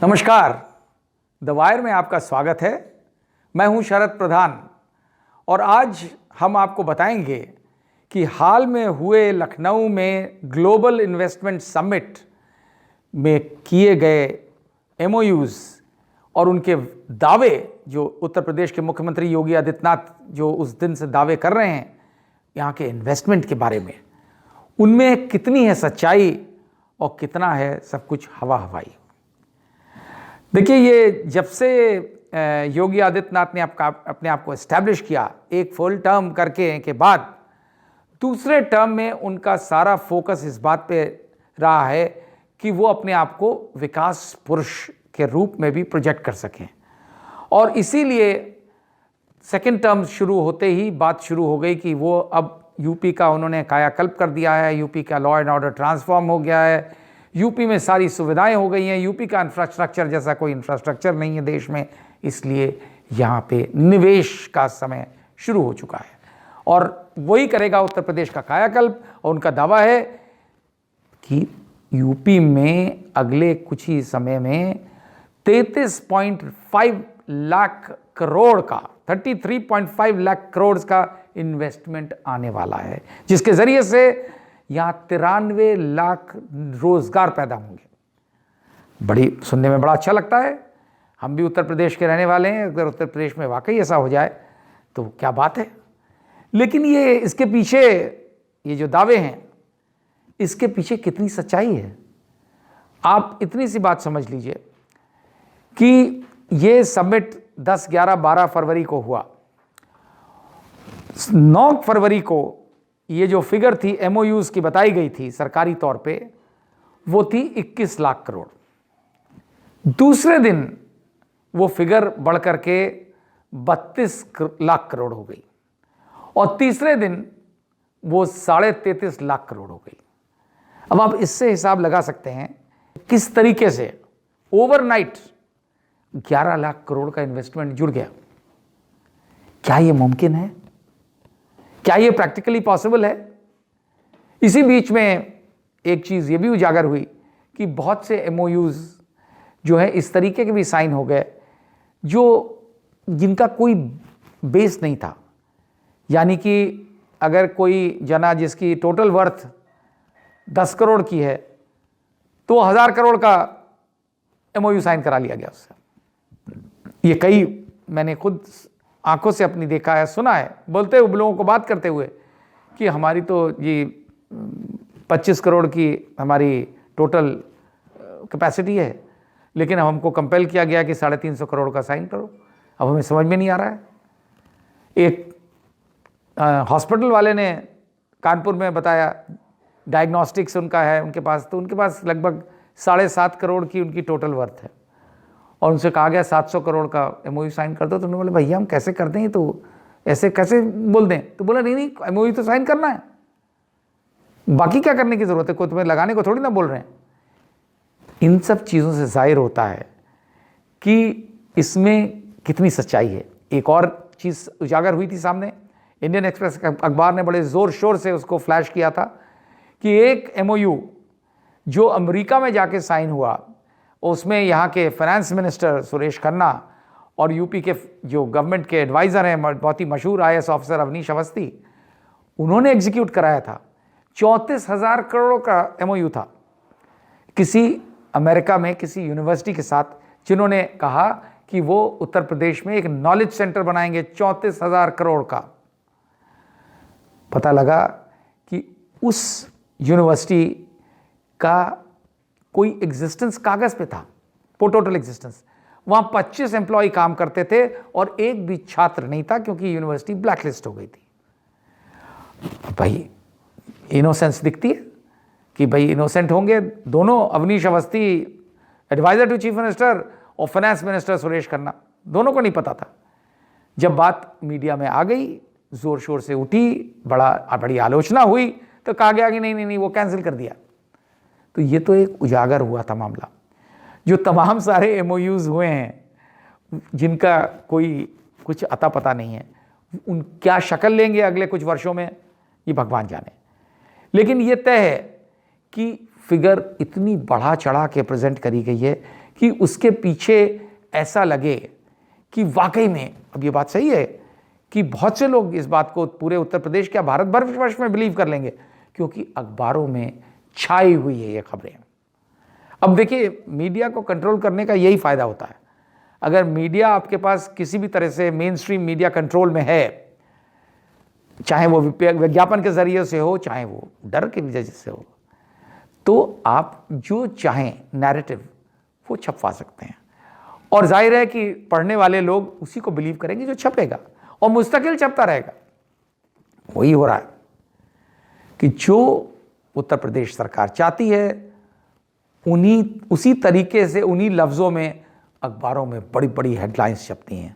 नमस्कार, the wire में आपका स्वागत है। मैं हूं शरद प्रधान और आज हम आपको बताएंगे कि हाल में हुए लखनऊ में ग्लोबल इन्वेस्टमेंट समिट में किए गए एमओयूज़ और उनके दावे जो उत्तर प्रदेश के मुख्यमंत्री योगी आदित्यनाथ जो उस दिन से दावे कर रहे हैं यहाँ के इन्वेस्टमेंट के बारे में, उनमें कितनी है सच्चाई और कितना है सब कुछ हवा हवाई। देखिए, ये जब से योगी आदित्यनाथ ने अपने आप को एस्टैब्लिश किया एक फुल टर्म करके के बाद, दूसरे टर्म में उनका सारा फोकस इस बात पे रहा है कि वो अपने आप को विकास पुरुष के रूप में भी प्रोजेक्ट कर सकें। और इसीलिए सेकेंड टर्म शुरू होते ही बात शुरू हो गई कि वो अब यूपी का उन्होंने कायाकल्प कर दिया है, यूपी का लॉ एंड ऑर्डर ट्रांसफॉर्म हो गया है, यूपी में सारी सुविधाएं हो गई हैं, यूपी का इंफ्रास्ट्रक्चर जैसा कोई इंफ्रास्ट्रक्चर नहीं है देश में, इसलिए यहाँ पे निवेश का समय शुरू हो चुका है और वही करेगा उत्तर प्रदेश का कायाकल्प। और उनका दावा है कि यूपी में अगले कुछ ही समय में 33.5 लाख करोड़ का 33.5 लाख करोड़ का इन्वेस्टमेंट आने वाला है, जिसके जरिए से यहाँ 93 लाख रोजगार पैदा होंगे। बड़ी सुनने में बड़ा अच्छा लगता है। हम भी उत्तर प्रदेश के रहने वाले हैं, अगर उत्तर प्रदेश में वाकई ऐसा हो जाए तो क्या बात है। लेकिन ये इसके पीछे ये जो दावे हैं, इसके पीछे कितनी सच्चाई है। आप इतनी सी बात समझ लीजिए कि ये समिट 10, 11, 12 फरवरी को हुआ। 9 फरवरी को ये जो फिगर थी एमओयूज़ की बताई गई थी सरकारी तौर पे, वो थी 21 लाख करोड़। दूसरे दिन वो फिगर बढ़ करके 32 लाख करोड़ हो गई और तीसरे दिन वो 33.5 लाख करोड़ हो गई। अब आप इससे हिसाब लगा सकते हैं किस तरीके से ओवरनाइट 11 लाख करोड़ का इन्वेस्टमेंट जुड़ गया। क्या ये मुमकिन है? क्या ये प्रैक्टिकली पॉसिबल है? इसी बीच में एक चीज़ ये भी उजागर हुई कि बहुत से एमओयूज़ जो है इस तरीके के भी साइन हो गए जो जिनका कोई बेस नहीं था। यानी कि अगर कोई जना जिसकी टोटल वर्थ 10 करोड़ की है तो 1000 करोड़ का एमओयू साइन करा लिया गया उससे। ये कई मैंने खुद आंखों से अपनी देखा है, सुना है, बोलते हुए लोगों को बात करते हुए कि हमारी तो ये 25 करोड़ की हमारी टोटल कैपेसिटी है, लेकिन अब हमको कंपेल किया गया कि 350 करोड़ का साइन करो। अब हमें समझ में नहीं आ रहा है। एक हॉस्पिटल वाले ने कानपुर में बताया, डायग्नोस्टिक्स उनका है उनके पास, तो उनके पास लगभग 7.5 करोड़ की उनकी टोटल वर्थ है और उनसे कहा गया 700 करोड़ का एमओयू साइन कर दो। तो उन्होंने बोले भैया हम कैसे कर दें, तो ऐसे कैसे बोल दें? तो बोला नहीं एमओयू तो साइन करना है, बाकी क्या करने की ज़रूरत है, कोई तुम्हें लगाने को थोड़ी ना बोल रहे हैं। इन सब चीज़ों से जाहिर होता है कि इसमें कितनी सच्चाई है। एक और चीज़ उजागर हुई थी सामने, इंडियन एक्सप्रेस अखबार ने बड़े ज़ोर शोर से उसको फ्लैश किया था कि एक एमओयू जो अमेरिका में जाके साइन हुआ, उसमें यहाँ के फाइनेंस मिनिस्टर सुरेश खन्ना और यूपी के जो गवर्नमेंट के एडवाइज़र हैं, बहुत ही मशहूर आईएएस ऑफिसर अवनीश अवस्थी, उन्होंने एग्जीक्यूट कराया था। 34,000 करोड़ का एमओयू था किसी अमेरिका में किसी यूनिवर्सिटी के साथ, जिन्होंने कहा कि वो उत्तर प्रदेश में एक नॉलेज सेंटर बनाएंगे। 34,000 करोड़ का। पता लगा कि उस यूनिवर्सिटी का कोई एग्जिस्टेंस कागज पे था, टोटल एग्जिस्टेंस। वहां 25 एम्प्लॉय काम करते थे और एक भी छात्र नहीं था क्योंकि यूनिवर्सिटी ब्लैकलिस्ट हो गई थी। भाई इनोसेंस दिखती है कि भाई इनोसेंट होंगे दोनों, Awanish Awasthi adviser to chief minister और फाइनेंस मिनिस्टर सुरेश खन्ना, दोनों को नहीं पता था। जब बात मीडिया में आ गई, जोर शोर से उठी, बड़ी आलोचना हुई, तो कहा गया कि नहीं वो कैंसिल कर दिया। तो ये तो एक उजागर हुआ था मामला। जो तमाम सारे एमओयूज़ हुए हैं जिनका कोई कुछ अता पता नहीं है, उन क्या शक्ल लेंगे अगले कुछ वर्षों में, ये भगवान जाने। लेकिन ये तय है कि फिगर इतनी बढ़ा चढ़ा के प्रेजेंट करी गई है कि उसके पीछे ऐसा लगे कि वाकई में, अब ये बात सही है कि बहुत से लोग इस बात को पूरे उत्तर प्रदेश क्या भारत वर्ष में बिलीव कर लेंगे, क्योंकि अखबारों में छाई हुई है ये खबरें। अब देखिए, मीडिया को कंट्रोल करने का यही फायदा होता है। अगर मीडिया आपके पास किसी भी तरह से मेन स्ट्रीम मीडिया कंट्रोल में है, चाहे वो विज्ञापन के जरिए से हो, चाहे वो डर की वजह से हो, तो आप जो चाहें नैरेटिव वो छपवा सकते हैं। और जाहिर है कि पढ़ने वाले लोग उसी को बिलीव करेंगे जो छपेगा, और मुस्तकिल छपता रहेगा। वही हो रहा है कि जो उत्तर प्रदेश सरकार चाहती है, उसी तरीके से, उन्हीं लफ्ज़ों में अखबारों में बड़ी बड़ी हेडलाइंस छपती हैं।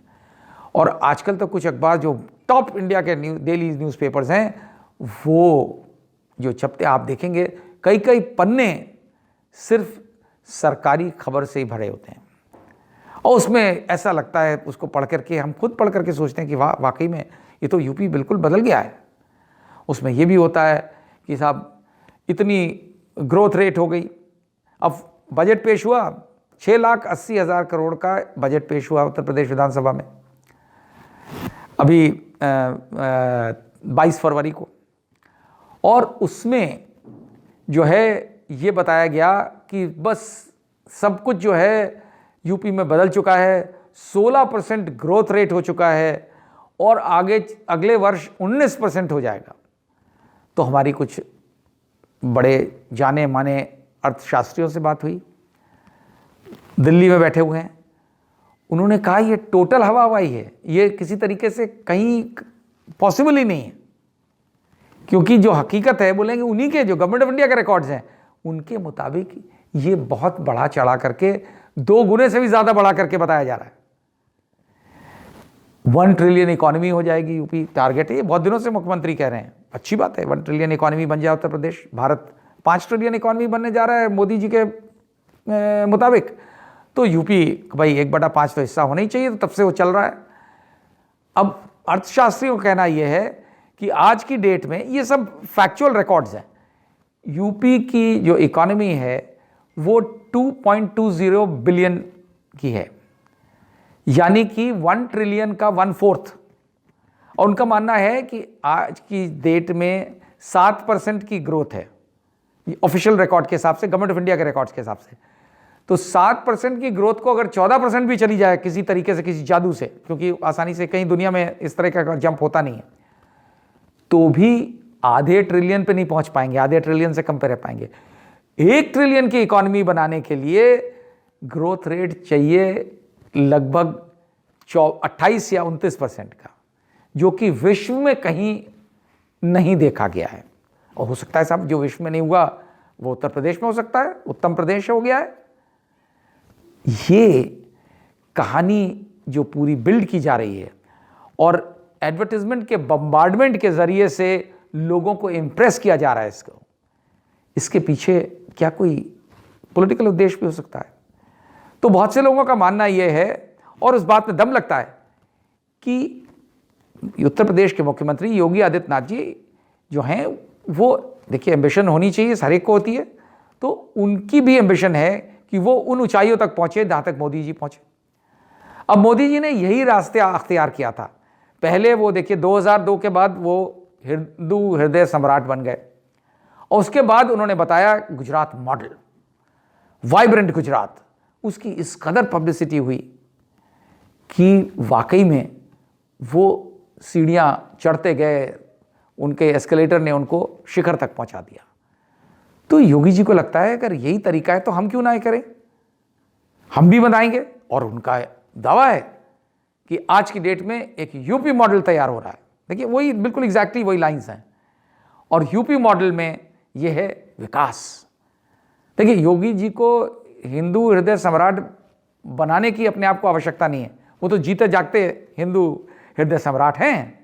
और आजकल तो कुछ अखबार जो टॉप इंडिया के डेली न्यूज़पेपर्स हैं, वो जो छपते आप देखेंगे, कई कई पन्ने सिर्फ सरकारी खबर से ही भरे होते हैं। और उसमें ऐसा लगता है, उसको पढ़ करके हम खुद पढ़ करके सोचते हैं कि वाह, वाकई में ये तो यूपी बिल्कुल बदल गया है। उसमें ये भी होता है कि साहब इतनी ग्रोथ रेट हो गई। अब बजट पेश हुआ, 6,80,000 करोड़ का बजट पेश हुआ उत्तर प्रदेश विधानसभा में अभी 22 फरवरी को, और उसमें जो है ये बताया गया कि बस सब कुछ जो है यूपी में बदल चुका है, 16% ग्रोथ रेट हो चुका है, और आगे अगले वर्ष 19% हो जाएगा। तो हमारी कुछ बड़े जाने माने अर्थशास्त्रियों से बात हुई, दिल्ली में बैठे हुए हैं। उन्होंने कहा ये टोटल हवा हवाई है, ये किसी तरीके से कहीं पॉसिबल ही नहीं है, क्योंकि जो हकीकत है, बोलेंगे उन्हीं के जो गवर्नमेंट ऑफ इंडिया के रिकॉर्ड्स हैं, उनके मुताबिक ये बहुत बढ़ा चढ़ा करके 2 गुने से भी ज़्यादा बढ़ा करके बताया जा रहा है। 1 ट्रिलियन इकोनॉमी हो जाएगी यूपी, टारगेट है। ये बहुत दिनों से मुख्यमंत्री कह रहे हैं, अच्छी बात है, 1 ट्रिलियन इकोनॉमी बन जाए उत्तर प्रदेश। भारत 5 ट्रिलियन इकोनॉमी बनने जा रहा है मोदी जी के मुताबिक, तो यूपी भाई 1/5 तो हिस्सा होना ही चाहिए, तो तब से वो चल रहा है। अब अर्थशास्त्रियों का कहना यह है कि आज की डेट में, ये सब फैक्चुअल रिकॉर्ड्स हैं, यूपी की जो इकोनॉमी है वो 2.20 बिलियन की है, यानी कि 1 ट्रिलियन का 1/4। और उनका मानना है कि आज की डेट में 7% की ग्रोथ है, ऑफिशियल रिकॉर्ड के हिसाब से, गवर्नमेंट ऑफ इंडिया के रिकॉर्ड्स के हिसाब से। तो 7% की ग्रोथ को अगर 14% भी चली जाए किसी तरीके से, किसी जादू से, क्योंकि आसानी से कहीं दुनिया में इस तरह का जंप होता नहीं है, तो भी आधे ट्रिलियन पे नहीं पहुंच पाएंगे, आधे ट्रिलियन से कम पे रह पाएंगे। 1 ट्रिलियन की इकोनॉमी बनाने के लिए ग्रोथ रेट चाहिए लगभग 28 या 29% का, जो कि विश्व में कहीं नहीं देखा गया है। और हो सकता है साहब, जो विश्व में नहीं हुआ वो उत्तर प्रदेश में हो सकता है, उत्तम प्रदेश हो गया है। ये कहानी जो पूरी बिल्ड की जा रही है, और एडवर्टाइजमेंट के बम्बार्डमेंट के जरिए से लोगों को इंप्रेस किया जा रहा है, इसके पीछे क्या कोई पॉलिटिकल उद्देश्य भी हो सकता है? तो बहुत से लोगों का मानना यह है, और उस बात में दम लगता है, कि उत्तर प्रदेश के मुख्यमंत्री योगी आदित्यनाथ जी जो हैं, वो देखिए, एम्बिशन होनी चाहिए, हर एक को होती है, तो उनकी भी एम्बिशन है कि वो उन ऊंचाइयों तक पहुंचे जहां तक मोदी जी पहुंचे। अब मोदी जी ने यही रास्ते अख्तियार किया था। पहले वो देखिए 2002 के बाद वो हिंदू हृदय सम्राट बन गए, और उसके बाद उन्होंने बताया गुजरात मॉडल, वाइब्रेंट गुजरात, उसकी इस कदर पब्लिसिटी हुई कि वाकई में वो सीढ़ियां चढ़ते गए, उनके एस्केलेटर ने उनको शिखर तक पहुंचा दिया। तो योगी जी को लगता है अगर यही तरीका है तो हम क्यों ना करें, हम भी बनाएंगे। और उनका दावा है कि आज की डेट में एक यूपी मॉडल तैयार हो रहा है। देखिए, वही बिल्कुल एग्जैक्टली वही लाइंस हैं, और यूपी मॉडल में यह है विकास। देखिए, योगी जी को हिंदू हृदय सम्राट बनाने की अपने आप को आवश्यकता नहीं है, वो तो जीते जागते हिंदू हृदय सम्राट हैं।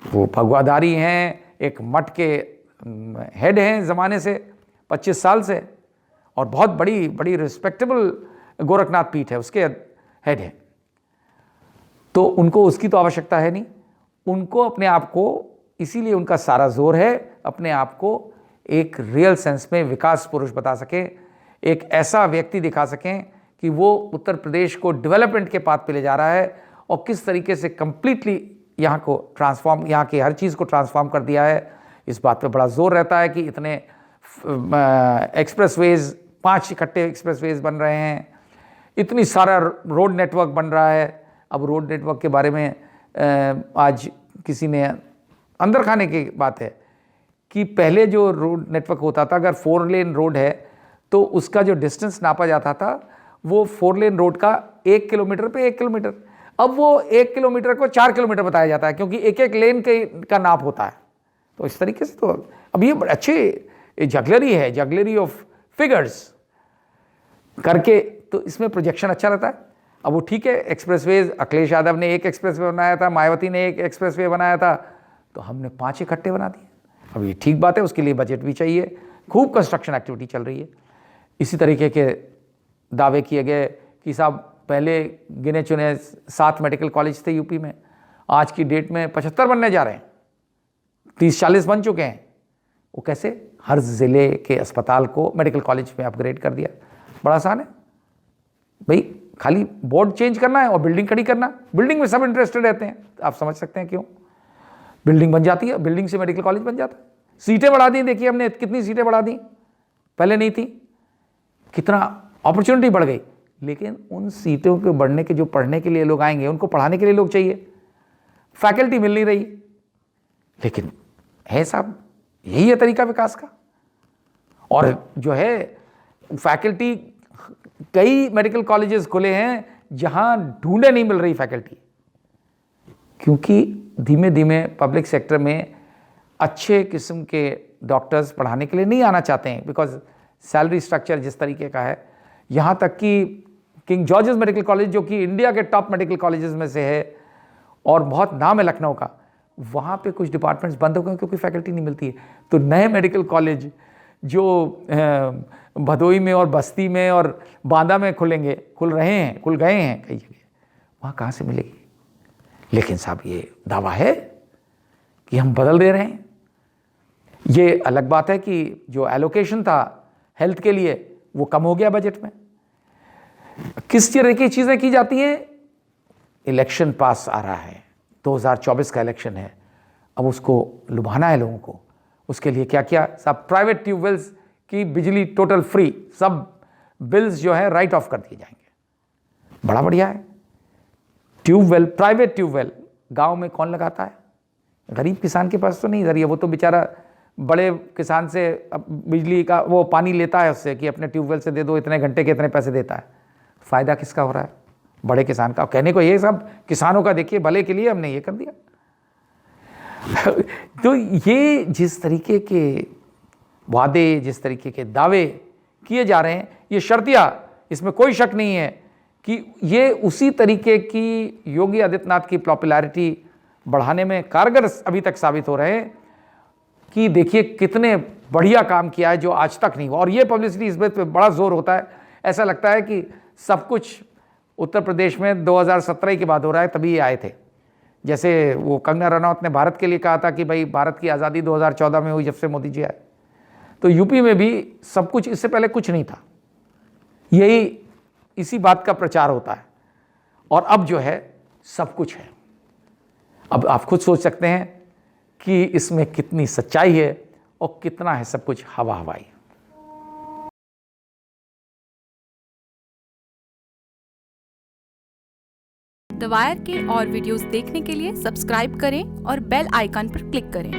वो भगवाधारी हैं, एक मठ के हेड हैं ज़माने से, 25 साल से, और बहुत बड़ी बड़ी रिस्पेक्टेबल गोरखनाथ पीठ है, उसके हेड है। तो उनको उसकी तो आवश्यकता है नहीं, उनको अपने आप को, इसीलिए उनका सारा जोर है अपने आप को एक रियल सेंस में विकास पुरुष बता सकें, एक ऐसा व्यक्ति दिखा सकें कि वो उत्तर प्रदेश को डेवलपमेंट के पाथ पे ले जा रहा है और किस तरीके से कंप्लीटली यहाँ को ट्रांसफॉर्म, यहाँ की हर चीज़ को ट्रांसफॉर्म कर दिया है। इस बात पे बड़ा जोर रहता है कि इतने एक्सप्रेसवेज, 5 इकट्ठे एक्सप्रेसवेज बन रहे हैं, इतनी सारा रोड नेटवर्क बन रहा है। अब रोड नेटवर्क के बारे में आज किसी ने अंदर खाने की बात है कि पहले जो रोड नेटवर्क होता था, अगर 4 लेन रोड है तो उसका जो डिस्टेंस नापा जाता था वो 4 लेन रोड का 1 किलोमीटर पे 1 किलोमीटर, अब वो 1 किलोमीटर को 4 किलोमीटर बताया जाता है, क्योंकि एक एक लेन का नाप होता है। तो इस तरीके से तो अब ये अच्छे जगलरी है, जगलरी ऑफ फिगर्स करके, तो इसमें प्रोजेक्शन अच्छा रहता है। अब वो ठीक है, एक्सप्रेसवेज, अखिलेश यादव ने एक एक्सप्रेसवे बनाया था, मायावती ने एक एक्सप्रेसवे बनाया था, तो हमने 5 इकट्ठे बना दिए। अब ये ठीक बात है, उसके लिए बजट भी चाहिए, खूब कंस्ट्रक्शन एक्टिविटी चल रही है। इसी तरीके के दावे किए गए कि साहब पहले गिने चुने 7 मेडिकल कॉलेज थे यूपी में, आज की डेट में 75 बनने जा रहे हैं, 30-40 बन चुके हैं। वो कैसे? हर ज़िले के अस्पताल को मेडिकल कॉलेज में अपग्रेड कर दिया। बड़ा आसान है भाई, खाली बोर्ड चेंज करना है और बिल्डिंग खड़ी करना। बिल्डिंग में सब इंटरेस्टेड रहते हैं, आप समझ सकते हैं क्यों। बिल्डिंग बन जाती है, बिल्डिंग से मेडिकल कॉलेज बन जाता है। सीटें बढ़ा दी, देखिए हमने कितनी सीटें बढ़ा दी, पहले नहीं थी, कितना अपॉर्चुनिटी बढ़ गई। लेकिन उन सीटों के बढ़ने के, जो पढ़ने के लिए लोग आएंगे, उनको पढ़ाने के लिए लोग चाहिए, फैकल्टी मिल नहीं रही। लेकिन है साहब, यही है तरीका विकास का। और जो है फैकल्टी, कई मेडिकल कॉलेजेस खुले हैं जहां ढूंढे नहीं मिल रही फैकल्टी, क्योंकि धीमे धीमे पब्लिक सेक्टर में अच्छे किस्म के डॉक्टर्स पढ़ाने के लिए नहीं आना चाहते हैं, बिकॉज सैलरी स्ट्रक्चर जिस तरीके का है। यहाँ तक कि किंग जॉर्जेस मेडिकल कॉलेज, जो कि इंडिया के टॉप मेडिकल कॉलेजेस में से है और बहुत नाम है लखनऊ का, वहाँ पे कुछ डिपार्टमेंट्स बंद हो गए क्योंकि फैकल्टी नहीं मिलती है। तो नए मेडिकल कॉलेज जो भदोई में और बस्ती में और बांदा में खुल रहे हैं, खुल गए हैं कई जगह, वहाँ कहाँ से मिलेगी। लेकिन साहब ये दावा है कि हम बदल दे रहे हैं। ये अलग बात है कि जो एलोकेशन था हेल्थ के लिए वो कम हो गया बजट में। किस तरह की चीज़ें की जाती हैं? इलेक्शन पास आ रहा है, 2024 का इलेक्शन है, अब उसको लुभाना है लोगों को। उसके लिए क्या किया साहब? प्राइवेट ट्यूबवेल्स की बिजली टोटल फ्री, सब बिल्स जो है राइट ऑफ कर दिए जाएंगे। बड़ा बढ़िया है। ट्यूबवेल, प्राइवेट ट्यूबवेल गांव में कौन लगाता है? गरीब किसान के पास तो नहीं जरिए, वो तो बेचारा बड़े किसान से बिजली का वो पानी लेता है उससे कि अपने ट्यूबवेल से दे दो, इतने घंटे के इतने पैसे देता है। फ़ायदा किसका हो रहा है? बड़े किसान का। कहने को ये सब किसानों का देखिए भले के लिए हमने ये कर दिया। तो ये जिस तरीके के वादे, जिस तरीके के दावे किए जा रहे हैं, ये शर्तिया, इसमें कोई शक नहीं है कि ये उसी तरीके की योगी आदित्यनाथ की पॉपुलैरिटी बढ़ाने में कारगर अभी तक साबित हो रहे हैं कि देखिए कितने बढ़िया काम किया है जो आज तक नहीं हुआ। और ये पब्लिसिटी, इस बात पे बड़ा जोर होता है। ऐसा लगता है कि सब कुछ उत्तर प्रदेश में 2017 के बाद हो रहा है, तभी ये आए थे। जैसे वो कंगना रनौत ने भारत के लिए कहा था कि भाई भारत की आज़ादी 2014 में हुई जब से मोदी जी आए, तो यूपी में भी सब कुछ, इससे पहले कुछ नहीं था। यही इसी बात का प्रचार होता है। और अब जो है सब कुछ है। अब आप खुद सोच सकते हैं कि इसमें कितनी सच्चाई है और कितना है सब कुछ हवा हवाई। द वायर के और वीडियोस देखने के लिए सब्सक्राइब करें और बेल आइकन पर क्लिक करें।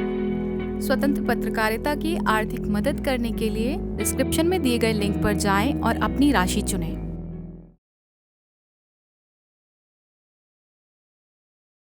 स्वतंत्र पत्रकारिता की आर्थिक मदद करने के लिए डिस्क्रिप्शन में दिए गए लिंक पर जाएं और अपनी राशि चुनें।